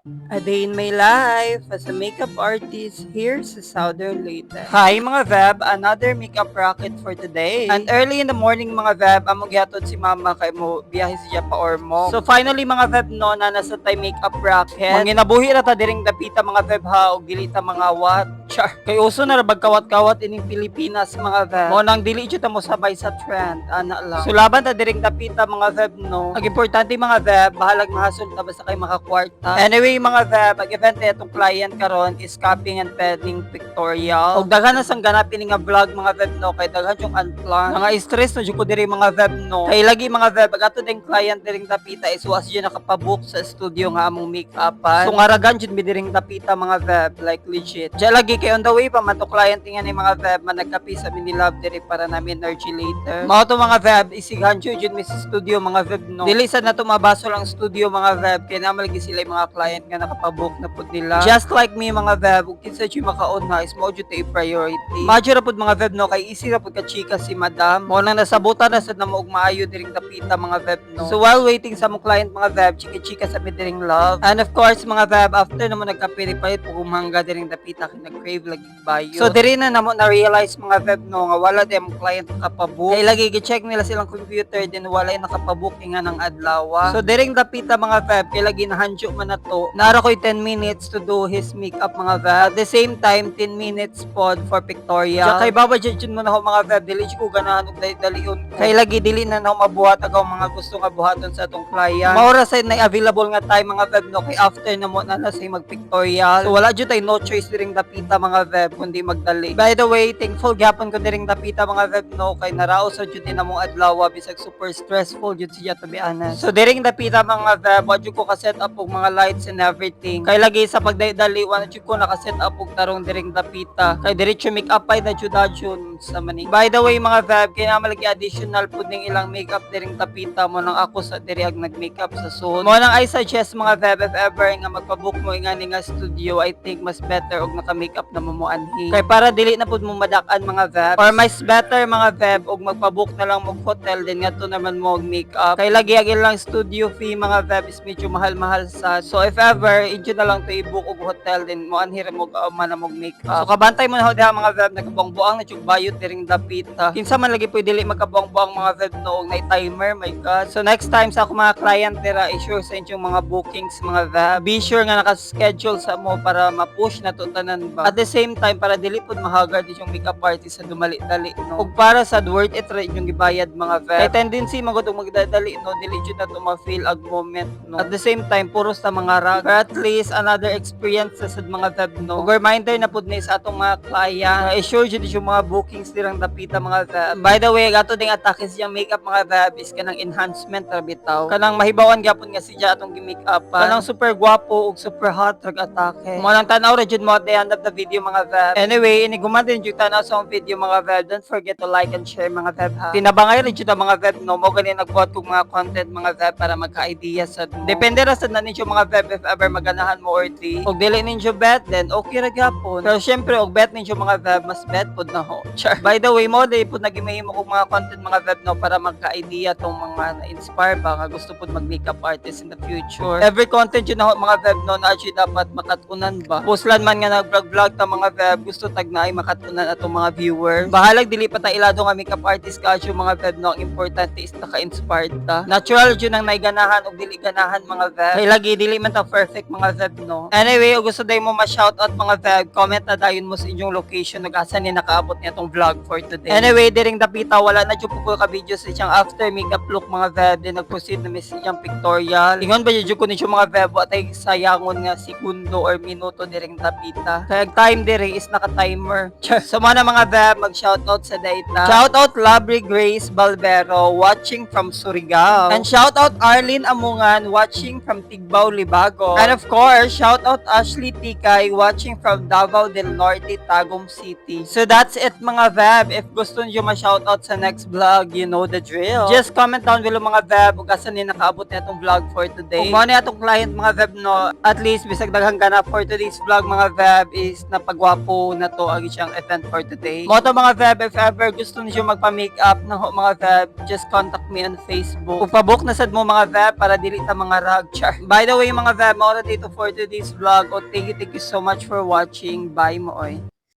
A day in my life as a makeup artist here sa Southern Leyte. Hi mga Veb, another makeup rocket for today. And early in the morning mga Veb, among gihatod si mama kay mo biyahe siya pa Ormo. So finally mga Veb no, na nasa tay makeup rocket. Manginabuhi ra ta diring dapita mga Veb ha, og dili ta mga wat. Char. Kay uso na ra bagkawat-kawat ining Pilipinas mga Veb. Mo nang dili jud ta mo sabay sa trend, ana lang. So laban ta diring dapita mga Veb no. Ang importante mga Veb, bahalag mahasol ta basta kay makakwarta. Anyway mga Veb, ang event na itong client karon is copying and padding pictorial. Og daghan na sang ganapin nga vlog mga Veb no, kay daghan yung unplanned. Mga stress na jud ko diri mga Veb no. Kay lagi mga Veb, ang ato ding client diring dapita is was jud nakapabook sa studio nga among make-upan. So ngaragan jud mi diring dapita mga Veb, like legit. Diya lagi kay on the way pa man to client nga ni mga Veb, man nagkapi sa mini lab diri para namin energy later. Mao to mga Veb, isighan jud mi sa studio mga Veb no. Dili sad na to mabasol ang studio mga Veb, kay naman lagi sila yung mga client nga nakapabook na pud nila. Just like me mga Veb, ug kinsa jud makaon na is mo jud tay priority. Major ra pud mga Veb no, kay easy ra pud ka chika si madam. Mo nang nasabutan na sad na mo og maayo diring dapita mga Veb no. So while waiting sa mong client mga Veb, chika-chika sa mi diring love. And of course mga Veb, after na mo nagkapiripalit ug humangga diring dapita kay nag-crave lagi bayo. So diri na namo na realize mga Veb no nga wala di ang client nakapabook. Kay lagi gi-check nila silang computer din wala nakapabook nga ng adlaw. So diring dapita mga Veb, kay lagi nahandyo man na to. Nara ko'y 10 minutes to do his makeup mga Veb. At the same time 10 minutes pod for pictorial. Diya kay baba jud mo na ho mga Veb, dili ko ganahan og dali-dalion. Kay lagi dili na na mabuhat agaw mga gusto nga buhaton sa atong client. Maura sa na available nga time mga Veb no, kay after na mo na say mag-pictorial. So wala jud tay no choice diring dapita mga Veb kundi magdali. By the way, thankful gyapon ko diring dapita mga Veb no, kay naraos sa jud na mong adlaw bisag super stressful jud siya to be honest. So diring dapita mga Veb, wa jud ko ka set up og mga lights and everything. Kay lagi sa pagdali wa na jud ko naka set up og tarong diring dapita. Kay diretso make up ay na jud sa mani. By the way mga Veb, kay na malagi additional pud ning ilang makeup diring dapita mo nang ako sa diri ag nag-makeup sa suot. Mo nang I suggest mga Veb, if ever nga magpa-book mo nga ni nga studio, I think mas better og naka-makeup na mo anhi. Kay para dili na pud mo madak-an mga Veb. Or mas better mga Veb og magpa-book na lang mo hotel din ngadto naman mo og makeup. Kay lagi ag ilang studio fee mga Veb is medyo mahal-mahal sad. So if ever, inyo na lang to i-book og hotel din mo anhi ra mo man mo makeup. So kabantay mo na ho diha mga Veb, nagkabuang-buang na jud bayot diring dapita. Kinsa man lagi pwede dili magkabuang-buang mga Veb no og nay timer, my god. So next time sa ako mga client dira, i-sure sa inyong mga bookings mga Veb. Be sure nga naka-schedule sa mo para ma-push na to tanan ba. At the same time para dili pud mahagard yung makeup artist sa dumali-dali no. Ug para sa worth it ra inyong gibayad mga Veb. Kay tendency magud og magdadali no, dili jud na to ma-feel ag moment no. At the same time puros ta mga rag. But at least another experience sa mga Veb no. Ug reminder na pud ni sa atong mga client. I-sure jud yung mga bookings dirang dapita mga Veb. By the way, ato ding atake siyang makeup mga Veb is kanang enhancement ra bitaw. Kanang mahibawan gyapon nga siya atong gi-makeup. Kanang super gwapo ug super hot rag atake. Mo nang tan-aw ra jud mo at the end of the video mga Veb. Anyway, iniguman din jud tan-aw sa video mga Veb. Don't forget to like and share mga Veb ha. Pinabangay rin jud ang mga Veb no. Mo gani nagbuhat kog mga content mga Veb para magka-idea sa depende ra sad na ninyo mga Veb if ever maganahan mo or di. Og dili ninyo bet then okay ra gyapon. Pero syempre og bet ninyo mga Veb, mas bet pud na ho. Char. By the way, mo day pud nagimahimo kog mga content mga Veb no para magka-idea tong mga na-inspire ba nga gusto pud mag-makeup artist in the future. Every content yun na ho mga Veb no, na actually dapat makatunan ba. Puslan man nga nag-vlog ta mga Veb, gusto tag na ay makatunan atong mga viewers. Bahalag dili pa ta ilado nga makeup artist ka mga Veb no, ang importante is naka-inspired ta. Natural jud ang naiganahan og dili ganahan mga Veb. Kay lagi dili man ta perfect mga Veb no. Anyway, og gusto day mo ma-shoutout mga Veb, comment na dayon mo sa inyong location ug asa ni nakaabot ni atong vlog for today. Anyway, diring dapita wala na jud ko ka video sa siyang after makeup look mga Veb, din nag-proceed na mi sa siyang pictorial. Ingon ba jud ko ni mga Veb, wa tay sayangon nga segundo or minuto diring dapita. Kay time diri is naka-timer. So mana mga Veb, mag-shoutout sa data. Shoutout Labri Grace Balbero watching from Surigao. And shoutout Arlene Amungan watching from Tigbao, Libago. And of course, shoutout Ashley Tikay watching from Davao del Norte, Tagum City. So that's it mga Veb. If gusto niyo ma-shoutout sa next vlog, you know the drill. Just comment down below mga Veb ug asa ni nakaabot na itong vlog for today. Kung mo ni atong client mga Veb no, at least bisag daghang ganap for today's vlog mga Veb is na pagwapo na to ang siyang event for today. Mo to mga Feb, if ever gusto niyo magpa-makeup ng mga Feb, just contact me on Facebook. Kung pabook na sad mo mga Feb para dili ta mga rag char. By the way mga Feb, mo na dito for today's vlog. O thank you so much for watching. Bye mo oy.